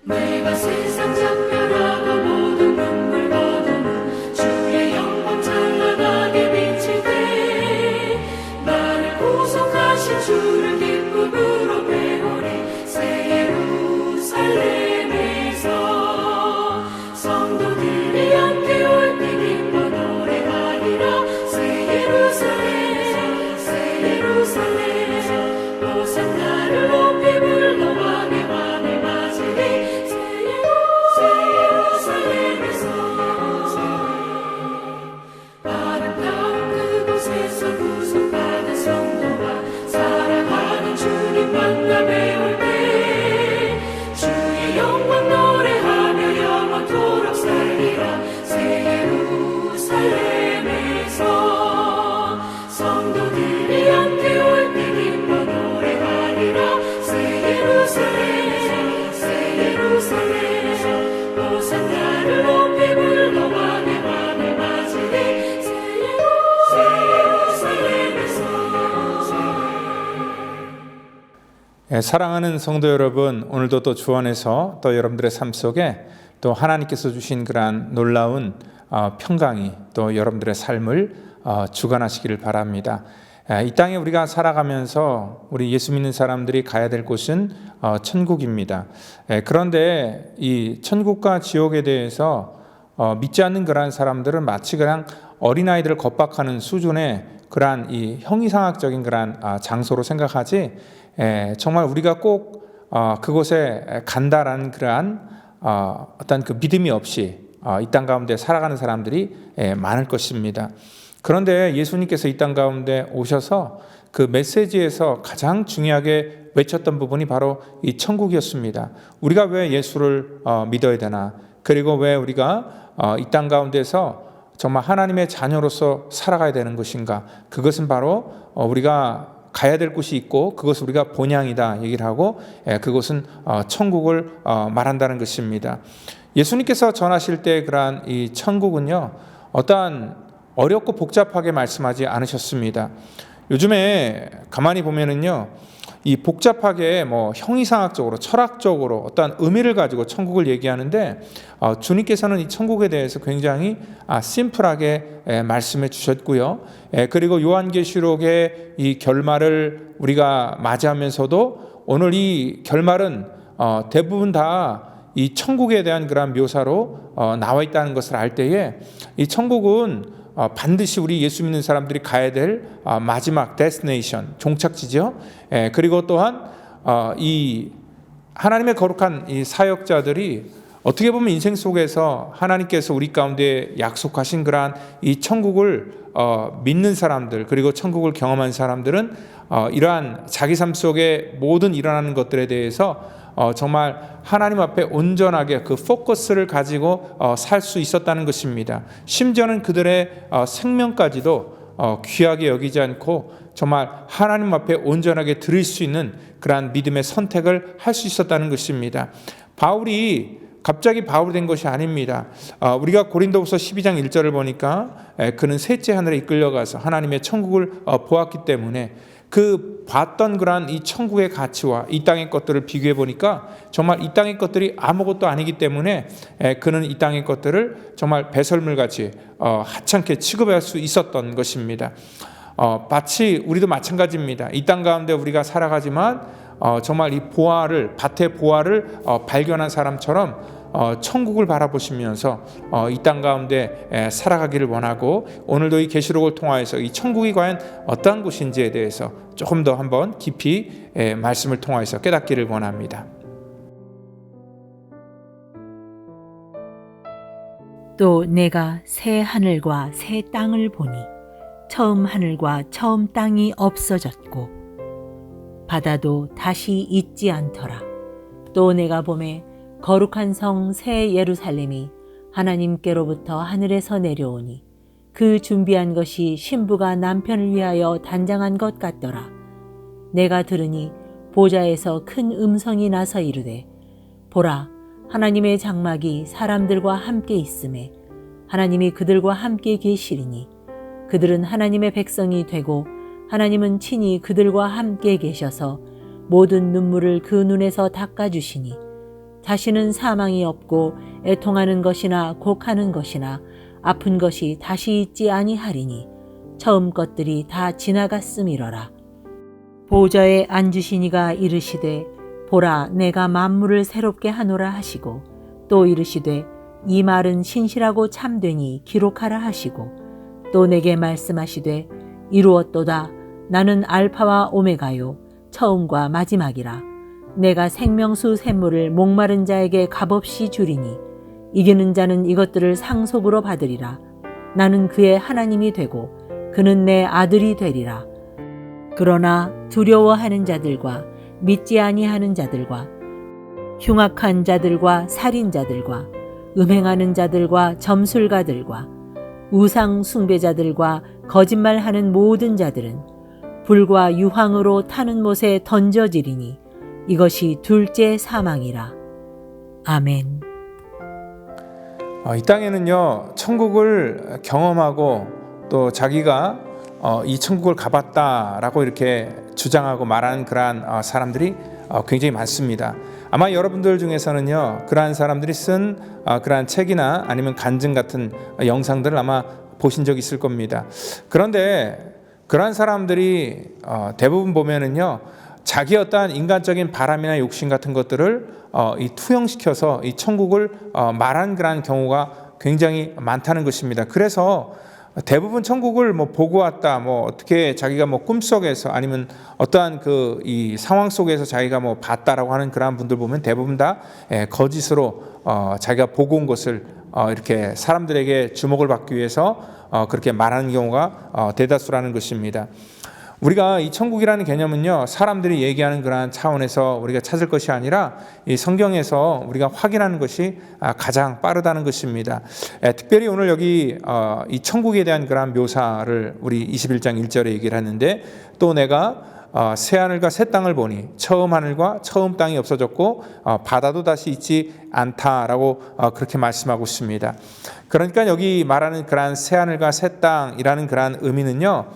내가 세상 장렬하고 모든 눈물 거두는 주의 영광 찬란하게 비칠 때 나를 구속하신 주를 기쁨으로 배우리. 새 예루살렘에서 성도들이 함께 올 때 기뻐 노래하리라. 새 예루살렘 새 예루살렘 호산나를 높이 불러 왕의 왕을 맞으리. 아름다운 그곳에서 구속받은 성도와 사랑하는 주님 만남에 올 때 주의 영광 노래하며 영원토록 살리라. 새 예루살렘에서 성도들이 함께 올 때 기뻐 노래하리라. 새 예루살렘 새 예루살렘 호산나를 높이 불러 왕의 왕을 맞으리. 새 예루살렘에서. 사랑하는 성도 여러분, 오늘도 또 주 안에서 또 여러분들의 삶 속에 또 하나님께서 주신 그러한 놀라운 평강이 또 여러분들의 삶을 주관하시기를 바랍니다. 이 땅에 우리가 살아가면서 우리 예수 믿는 사람들이 가야 될 곳은 천국입니다. 그런데 이 천국과 지옥에 대해서 믿지 않는 그러한 사람들은 마치 그냥 어린아이들을 겁박하는 수준의 그러한 이 형이상학적인 그러한 장소로 생각하지, 정말 우리가 꼭 그곳에 간다라는 그러한 어떤 그 믿음이 없이 이 땅 가운데 살아가는 사람들이 많을 것입니다. 그런데 예수님께서 이 땅 가운데 오셔서 그 메시지에서 가장 중요하게 외쳤던 부분이 바로 이 천국이었습니다. 우리가 왜 예수를 믿어야 되나? 그리고 왜 우리가 이 땅 가운데서 정말 하나님의 자녀로서 살아가야 되는 것인가? 그것은 바로 우리가 가야 될 곳이 있고 그것을 우리가 본향이다 얘기를 하고, 그것은 천국을 말한다는 것입니다. 예수님께서 전하실 때 그러한 이 천국은요, 어떠한 어렵고 복잡하게 말씀하지 않으셨습니다. 요즘에 가만히 보면은요, 이 복잡하게 뭐 형이상학적으로 철학적으로 어떤 의미를 가지고 천국을 얘기하는데, 주님께서는 이 천국에 대해서 굉장히 심플하게 말씀해 주셨고요. 그리고 요한계시록의 이 결말을 우리가 맞이하면서도 오늘 이 결말은 대부분 다 이 천국에 대한 그런 묘사로 나와 있다는 것을 알 때에 이 천국은 반드시 우리 예수 믿는 사람들이 가야 될 마지막 데스티네이션, 종착지죠. 그리고 또한 이 하나님의 거룩한 이 사역자들이 어떻게 보면 인생 속에서 하나님께서 우리 가운데 약속하신 그러한 이 천국을 믿는 사람들, 그리고 천국을 경험한 사람들은 이러한 자기 삶 속에 모든 일어나는 것들에 대해서 정말 하나님 앞에 온전하게 그 포커스를 가지고 살 수 있었다는 것입니다. 심지어는 그들의 생명까지도 귀하게 여기지 않고 정말 하나님 앞에 온전하게 드릴 수 있는 그러한 믿음의 선택을 할 수 있었다는 것입니다. 바울이 갑자기 바울이 된 것이 아닙니다. 우리가 고린도후서 12장 1절을 보니까 그는 셋째 하늘에 이끌려가서 하나님의 천국을 보았기 때문에 그 봤던 그러한 이 천국의 가치와 이 땅의 것들을 비교해 보니까 정말 이 땅의 것들이 아무것도 아니기 때문에 그는 이 땅의 것들을 정말 배설물같이 하찮게 취급할 수 있었던 것입니다. 마치 우리도 마찬가지입니다. 이 땅 가운데 우리가 살아가지만 정말 이 보화를, 밭의 보화를 발견한 사람처럼 천국을 바라보시면서 이 땅 가운데 살아가기를 원하고, 오늘도 이 계시록을 통하여서 이 천국이 과연 어떠한 곳인지에 대해서 조금 더 한번 깊이 말씀을 통하여서 깨닫기를 원합니다. 또 내가 새 하늘과 새 땅을 보니 처음 하늘과 처음 땅이 없어졌고 바다도 다시 있지 않더라. 또 내가 보매 거룩한 성 새 예루살렘이 하나님께로부터 하늘에서 내려오니 그 준비한 것이 신부가 남편을 위하여 단장한 것 같더라. 내가 들으니 보좌에서 큰 음성이 나서 이르되, 보라, 하나님의 장막이 사람들과 함께 있음에 하나님이 그들과 함께 계시리니 그들은 하나님의 백성이 되고 하나님은 친히 그들과 함께 계셔서 모든 눈물을 그 눈에서 닦아주시니 다시는 사망이 없고 애통하는 것이나 곡하는 것이나 아픈 것이 다시 있지 아니하리니 처음 것들이 다 지나갔음이러라. 보좌에 앉으신 이가 이르시되 보라 내가 만물을 새롭게 하노라 하시고 또 이르시되 이 말은 신실하고 참되니 기록하라 하시고 또 내게 말씀하시되 이루었도다. 나는 알파와 오메가요 처음과 마지막이라. 내가 생명수 샘물을 목마른 자에게 값없이 주리니 이기는 자는 이것들을 상속으로 받으리라. 나는 그의 하나님이 되고 그는 내 아들이 되리라. 그러나 두려워하는 자들과 믿지 아니하는 자들과 흉악한 자들과 살인자들과 음행하는 자들과 점술가들과 우상 숭배자들과 거짓말하는 모든 자들은 불과 유황으로 타는 못에 던져지리니 이것이 둘째 사망이라. 아멘. 이 땅에는요, 천국을 경험하고 또 자기가 이 천국을 가봤다라고 이렇게 주장하고 말하는 그러한 사람들이 굉장히 많습니다. 아마 여러분들 중에서는요, 그러한 사람들이 쓴 그러한 책이나 아니면 간증 같은 영상들을 아마 보신 적이 있을 겁니다. 그런데 그러한 사람들이 대부분 보면은요, 자기 어떠한 인간적인 바람이나 욕심 같은 것들을 이 투영시켜서 이 천국을 말하는 그러한 경우가 굉장히 많다는 것입니다. 그래서 대부분 천국을 보고 왔다, 어떻게 자기가 꿈속에서 아니면 어떠한 이 상황 속에서 자기가 봤다라고 하는 그러한 분들 보면 대부분 다 거짓으로 자기가 보고 온 것을 이렇게 사람들에게 주목을 받기 위해서 그렇게 말하는 경우가 대다수라는 것입니다. 우리가 이 천국이라는 개념은요, 사람들이 얘기하는 그러한 차원에서 우리가 찾을 것이 아니라 이 성경에서 우리가 확인하는 것이 가장 빠르다는 것입니다. 특별히 오늘 여기 이 천국에 대한 그러한 묘사를 우리 21장 1절에 얘기를 하는데, 또 내가 새 하늘과 새 땅을 보니 처음 하늘과 처음 땅이 없어졌고 바다도 다시 있지 않다라고 그렇게 말씀하고 있습니다. 그러니까 여기 말하는 그러한 새 하늘과 새 땅이라는 그러한 의미는요,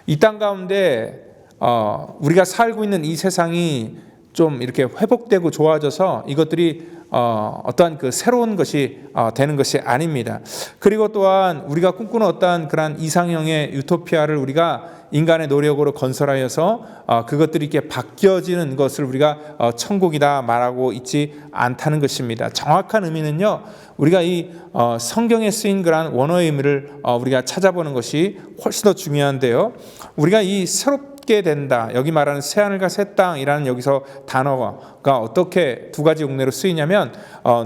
이 땅 가운데 우리가 살고 있는 이 세상이 좀 이렇게 회복되고 좋아져서 이것들이 어떠한 그 새로운 것이 되는 것이 아닙니다. 그리고 또한 우리가 꿈꾸는 어떠한 그런 이상형의 유토피아를 우리가 인간의 노력으로 건설하여서 그것들이 이렇게 바뀌어지는 것을 우리가 천국이다 말하고 있지 않다는 것입니다. 정확한 의미는요, 우리가 이 성경에 쓰인 그러한 원어의 의미를 우리가 찾아보는 것이 훨씬 더 중요한데요. 우리가 이 새롭게 된다, 여기 말하는 새 하늘과 새 땅이라는 여기서 단어가 어떻게 두 가지 용례로 쓰이냐면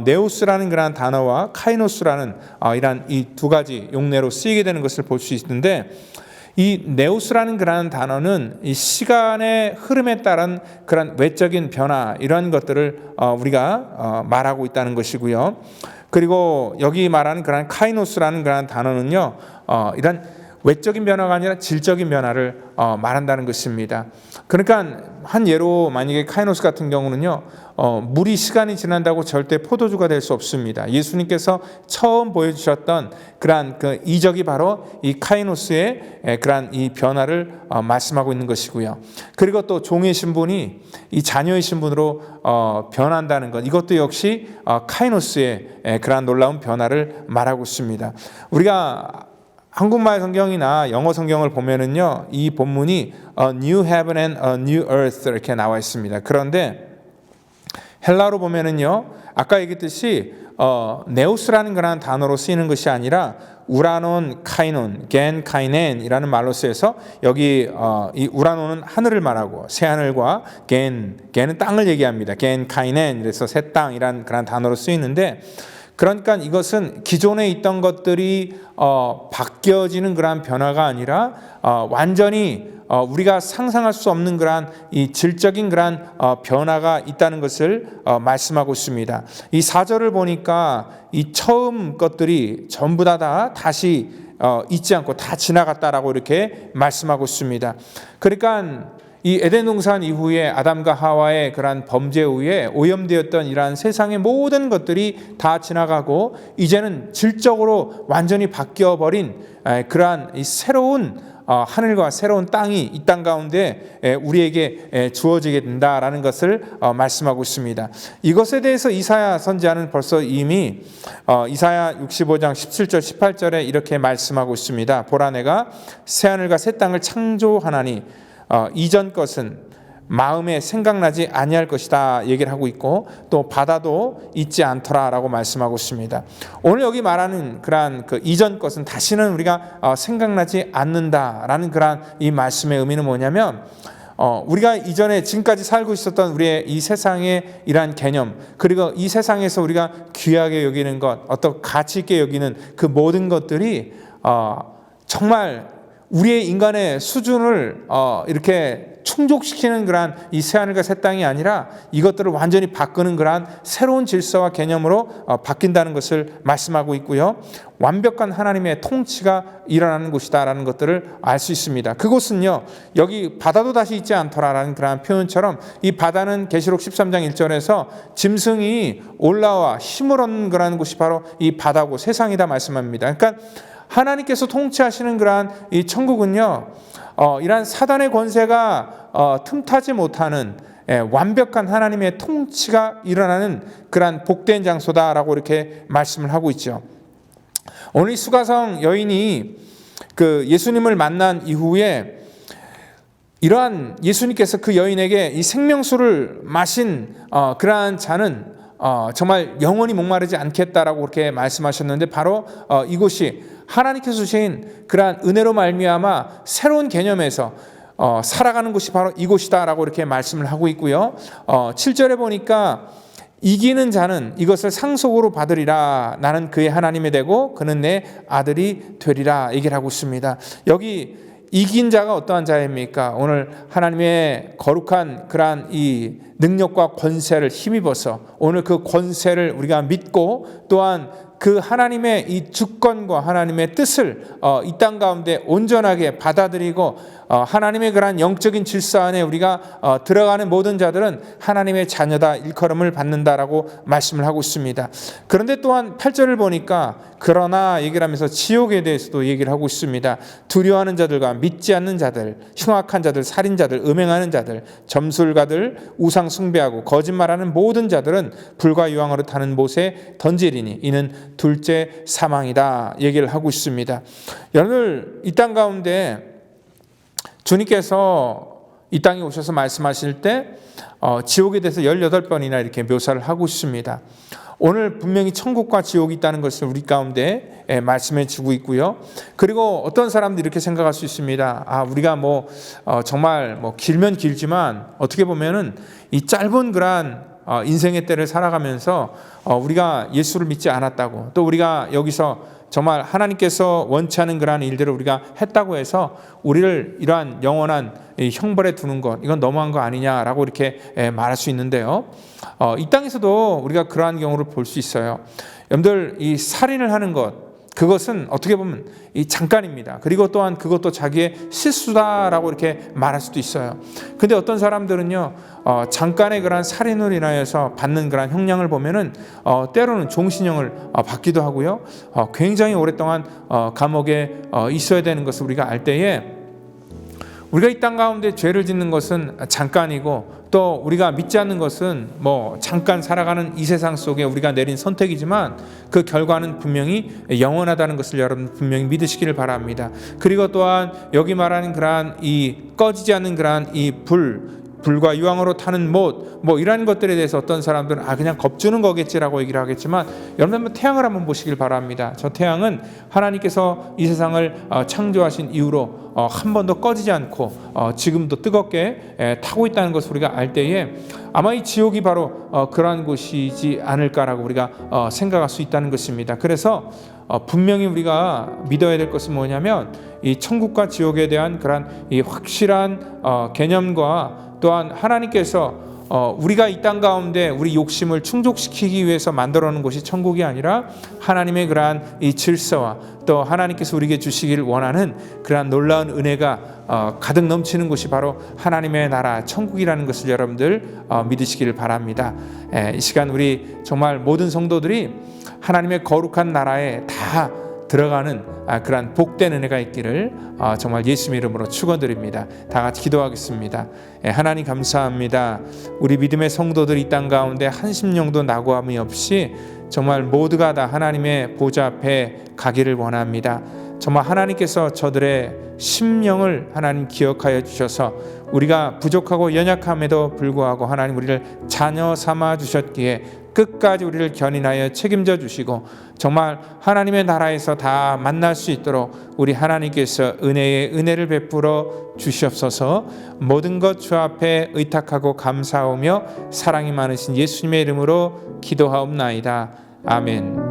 네우스라는 그러한 단어와 카이노스라는 이란 이 두 가지 용례로 쓰이게 되는 것을 볼 수 있는데, 이 네우스라는 그러한 단어는 이 시간의 흐름에 따른 그런 외적인 변화, 이러한 것들을 우리가 말하고 있다는 것이고요. 그리고 여기 말하는 그런 카이노스라는 그런 단어는요, 이런 외적인 변화가 아니라 질적인 변화를 말한다는 것입니다. 그러니까 한 예로 만약에 카이노스 같은 경우는요, 물이 시간이 지난다고 절대 포도주가 될 수 없습니다. 예수님께서 처음 보여주셨던 그러한 그 이적이 바로 이 카이노스의 그러한 이 변화를 말씀하고 있는 것이고요. 그리고 또 종의 신분이 이 자녀의 신분으로 변한다는 것, 이것도 역시 카이노스의 그러한 놀라운 변화를 말하고 있습니다. 우리가 한국말 성경이나 영어 성경을 보면은요, 이 본문이 A new heaven and a new earth 이렇게 나와 있습니다. 그런데 헬라어로 보면은요, 아까 얘기했듯이 네우스라는 그런 단어로 쓰이는 것이 아니라 우라논, 카이논, 겐, 카이넨이라는 말로 쓰여서 여기 이 우라논은 하늘을 말하고 새 하늘과 겐은 땅을 얘기합니다. 겐, 카이넨, 그래서 새 땅이라는 그런 단어로 쓰이는데, 그러니까 이것은 기존에 있던 것들이 바뀌어지는 그러한 변화가 아니라 완전히 우리가 상상할 수 없는 그러한 이 질적인 그러한 변화가 있다는 것을 말씀하고 있습니다. 이 4절을 보니까 이 처음 것들이 전부 다 다시 잊지 않고 다 지나갔다라고 이렇게 말씀하고 있습니다. 그러니까 이 에덴 동산 이후에 아담과 하와의 그러한 범죄 후에 오염되었던 이러한 세상의 모든 것들이 다 지나가고 이제는 질적으로 완전히 바뀌어버린 그러한 이 새로운 하늘과 새로운 땅이 이 땅 가운데 우리에게 주어지게 된다라는 것을 말씀하고 있습니다. 이것에 대해서 이사야 선지자는 벌써 이미 이사야 65장 17절 18절에 이렇게 말씀하고 있습니다. 보라 내가 새하늘과 새 땅을 창조하나니 이전 것은 마음에 생각나지 아니할 것이다 얘기를 하고 있고, 또 바다도 잊지 않더라라고 말씀하고 있습니다. 오늘 여기 말하는 그러한 그 이전 것은 다시는 우리가 생각나지 않는다라는 그러한 이 말씀의 의미는 뭐냐면, 우리가 이전에 지금까지 살고 있었던 우리의 이 세상의 이러한 개념, 그리고 이 세상에서 우리가 귀하게 여기는 것, 어떤 가치 있게 여기는 그 모든 것들이 정말 우리의 인간의 수준을 이렇게 충족시키는 그러한 이 새하늘과 새 땅이 아니라 이것들을 완전히 바꾸는 그러한 새로운 질서와 개념으로 바뀐다는 것을 말씀하고 있고요. 완벽한 하나님의 통치가 일어나는 곳이다라는 것들을 알 수 있습니다. 그곳은요, 여기 바다도 다시 있지 않더라라는 그러한 표현처럼 이 바다는 계시록 13장 1절에서 짐승이 올라와 힘을 얻는 그러한 곳이 바로 이 바다고 세상이다 말씀합니다. 그러니까 하나님께서 통치하시는 그러한 이 천국은요, 이러한 사단의 권세가 틈타지 못하는 완벽한 하나님의 통치가 일어나는 그러한 복된 장소다라고 이렇게 말씀을 하고 있죠. 오늘 수가성 여인이 그 예수님을 만난 이후에 이러한 예수님께서 그 여인에게 이 생명수를 마신 그러한 자는 정말 영원히 목마르지 않겠다라고 그렇게 말씀하셨는데, 바로 이곳이 하나님께서 주신 그러한 은혜로 말미암아 새로운 개념에서 살아가는 곳이 바로 이곳이다라고 이렇게 말씀을 하고 있고요. 7절에 보니까 이기는 자는 이것을 상속으로 받으리라. 나는 그의 하나님이 되고 그는 내 아들이 되리라 얘기를 하고 있습니다. 여기 이긴 자가 어떠한 자입니까? 오늘 하나님의 거룩한 그러한 이 능력과 권세를 힘입어서 오늘 그 권세를 우리가 믿고, 또한 그 하나님의 이 주권과 하나님의 뜻을 이 땅 가운데 온전하게 받아들이고 하나님의 그러한 영적인 질서 안에 우리가 들어가는 모든 자들은 하나님의 자녀다 일컬음을 받는다라고 말씀을 하고 있습니다. 그런데 또한 8절을 보니까 그러나 얘기를 하면서 지옥에 대해서도 얘기를 하고 있습니다. 두려워하는 자들과 믿지 않는 자들, 흉악한 자들, 살인자들, 음행하는 자들, 점술가들, 우상 숭배하고 거짓말하는 모든 자들은 불과 유황으로 타는 못에 던지리니 이는 둘째 사망이다 얘기를 하고 있습니다. 여러분, 이 땅 가운데 주님께서 이 땅에 오셔서 말씀하실 때 지옥에 대해서 18번이나 이렇게 묘사를 하고 있습니다. 오늘 분명히 천국과 지옥이 있다는 것을 우리 가운데 말씀해 주고 있고요. 그리고 어떤 사람들이 이렇게 생각할 수 있습니다. 우리가 정말 길면 길지만 어떻게 보면은 이 짧은 그러한 인생의 때를 살아가면서 우리가 예수를 믿지 않았다고, 또 우리가 여기서 정말 하나님께서 원치 않은 그러한 일들을 우리가 했다고 해서 우리를 이러한 영원한 형벌에 두는 것, 이건 너무한 거 아니냐라고 이렇게 말할 수 있는데요. 이 땅에서도 우리가 그러한 경우를 볼 수 있어요. 여러분들, 이 살인을 하는 것, 그것은 어떻게 보면 이 잠깐입니다. 그리고 또한 그것도 자기의 실수다라고 이렇게 말할 수도 있어요. 근데 어떤 사람들은요, 잠깐의 그러한 살인으로 인하여서 받는 그러한 형량을 보면은 때로는 종신형을 받기도 하고요. 굉장히 오랫동안 감옥에 있어야 되는 것을 우리가 알 때에, 우리가 이 땅 가운데 죄를 짓는 것은 잠깐이고, 또 우리가 믿지 않는 것은 잠깐 살아가는 이 세상 속에 우리가 내린 선택이지만 그 결과는 분명히 영원하다는 것을 여러분 분명히 믿으시기를 바랍니다. 그리고 또한 여기 말하는 그러한 이 꺼지지 않는 그러한 이 불과 유황으로 타는 못, 이러한 것들에 대해서 어떤 사람들은 그냥 겁주는 거겠지라고 얘기를 하겠지만, 여러분 한번 태양을 한번 보시길 바랍니다. 저 태양은 하나님께서 이 세상을 창조하신 이후로 한 번도 꺼지지 않고 지금도 뜨겁게 타고 있다는 것을 우리가 알 때에 아마 이 지옥이 바로 그러한 곳이지 않을까라고 우리가 생각할 수 있다는 것입니다. 그래서 분명히 우리가 믿어야 될 것은 뭐냐면, 이 천국과 지옥에 대한 그러한 이 확실한 개념과, 또한 하나님께서 우리가 이 땅 가운데 우리 욕심을 충족시키기 위해서 만들어 놓은 곳이 천국이 아니라 하나님의 그러한 이 질서와, 또 하나님께서 우리에게 주시기를 원하는 그러한 놀라운 은혜가 가득 넘치는 곳이 바로 하나님의 나라 천국이라는 것을 여러분들 믿으시기를 바랍니다. 이 시간 우리 정말 모든 성도들이 하나님의 거룩한 나라에 다 들어가는 그러한 복된 은혜가 있기를 정말 예수님 이름으로 축원드립니다. 다 같이 기도하겠습니다. 하나님 감사합니다. 우리 믿음의 성도들이 이 땅 가운데 한 심령도 낙오함이 없이 정말 모두가 다 하나님의 보좌 앞에 가기를 원합니다. 정말 하나님께서 저들의 심령을 하나님 기억하여 주셔서 우리가 부족하고 연약함에도 불구하고 하나님 우리를 자녀 삼아 주셨기에 끝까지 우리를 견인하여 책임져 주시고 정말 하나님의 나라에서 다 만날 수 있도록 우리 하나님께서 은혜를 베풀어 주시옵소서. 모든 것 주 앞에 의탁하고 감사하며 사랑이 많으신 예수님의 이름으로 기도하옵나이다. 아멘.